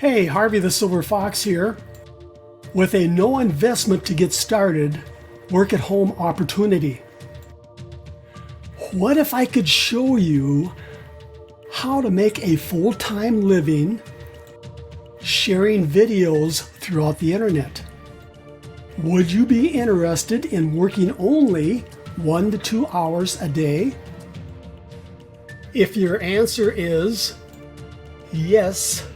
Hey, Harvey the Silver Fox here. With a no investment to get started, work at home opportunity. What if I could show you how to make a full-time living sharing videos throughout the internet? Would you be interested in working only 1 to 2 hours a day? If your answer is yes,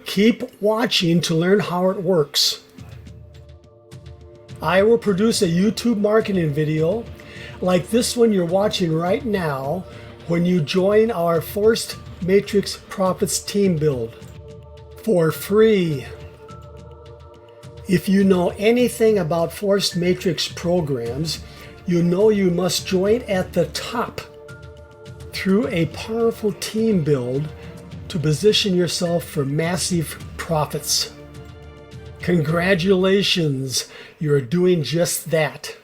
keep watching to learn how it works. I will produce a YouTube marketing video like this one you're watching right now when you join our Forced Matrix Profits team build for free. If you know anything about Forced Matrix programs, you know you must join at the top through a powerful team build to position yourself for massive profits. Congratulations, you're doing just that.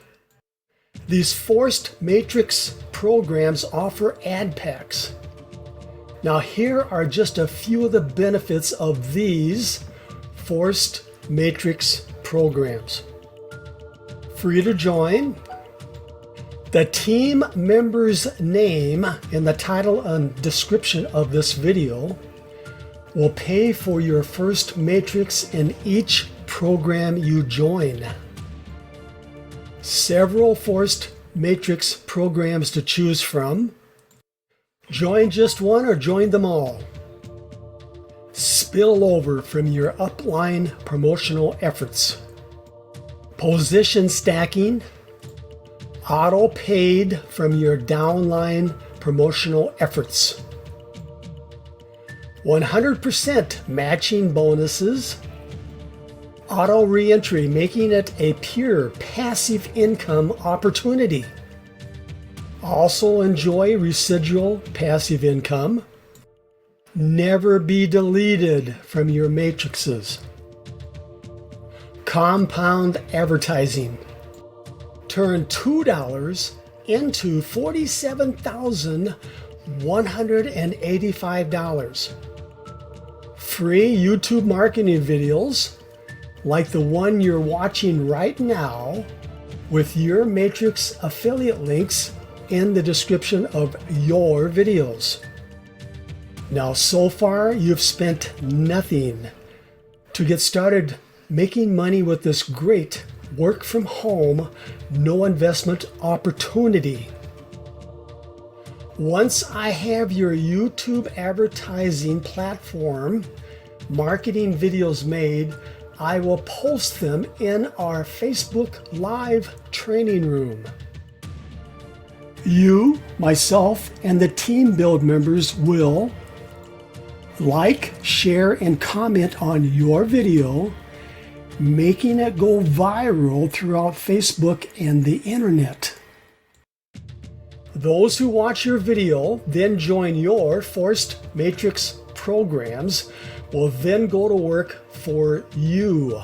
These Forced Matrix programs offer AdPacks. Now here are just a few of the benefits of these Forced Matrix programs. Free to join. The team member's name in the title and description of this video will pay for your first matrix in each program you join. Several Forced Matrix programs to choose from. Join just one or join them all. Spill over from your upline promotional efforts. Position stacking. Auto paid from your downline promotional efforts. 100% matching bonuses. Auto reentry, making it a pure passive income opportunity. Also enjoy residual passive income. Never be deleted from your matrices. Compound advertising. Turn $2 into $47,185. Free YouTube marketing videos like the one you're watching right now with your Matrix affiliate links in the description of your videos. Now, so far, you've spent nothing to get started making money with this great work from home, no investment opportunity. Once I have your YouTube advertising platform marketing videos made, I will post them in our Facebook Live training room. You, myself, and the team build members will like, share, and comment on your video, making it go viral throughout Facebook and the internet. Those who watch your video then join your Forced Matrix programs will then go to work for you.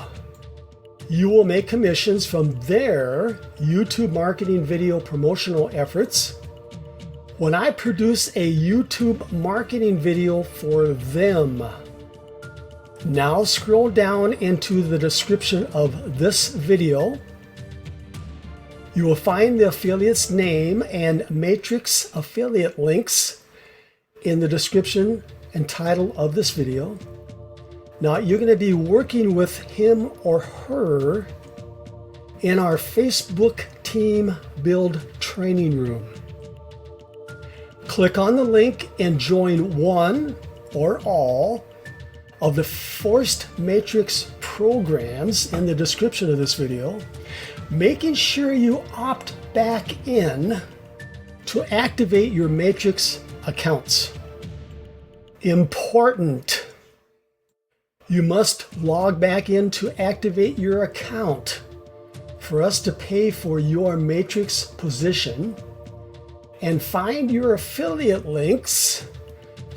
You will make commissions from their YouTube marketing video promotional efforts when I produce a YouTube marketing video for them. Now scroll down into the description of this video. You will find the affiliate's name and Matrix affiliate links in the description and title of this video. Now you're going to be working with him or her in our Facebook team build training room. Click on the link and join one or all of the Forced Matrix programs in the description of this video, making sure you opt back in to activate your Matrix accounts. Important. You must log back in to activate your account for us to pay for your Matrix position and find your affiliate links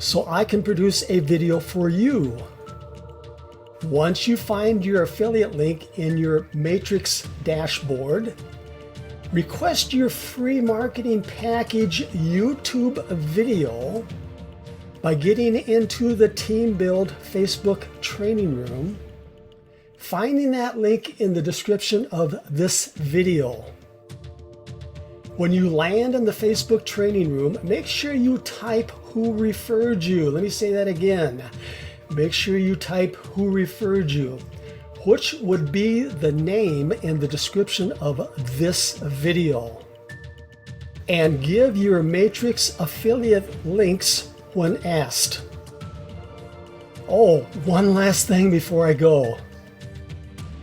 so I can produce a video for you. Once you find your affiliate link in your Matrix dashboard, request your free marketing package YouTube video by getting into the Team Build Facebook training room, finding that link in the description of this video. When you land in the Facebook training room, make sure you type who referred you. Let me say that again. Make sure you type who referred you, which would be the name in the description of this video. And give your Matrix affiliate links when asked. Oh, one last thing before I go.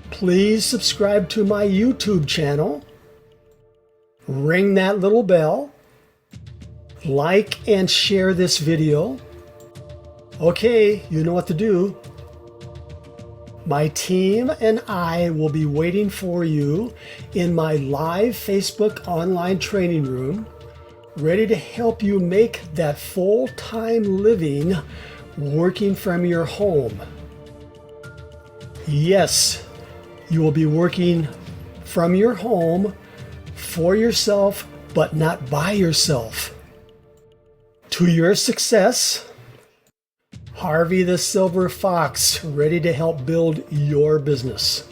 Please subscribe to my YouTube channel. Ring that little bell. Like and share this video. Okay, you know what to do. My team and I will be waiting for you in my live Facebook online training room, ready to help you make that full-time living working from your home. Yes, you will be working from your home for yourself, but not by yourself. To your success, Harvey the Silver Fox, ready to help build your business.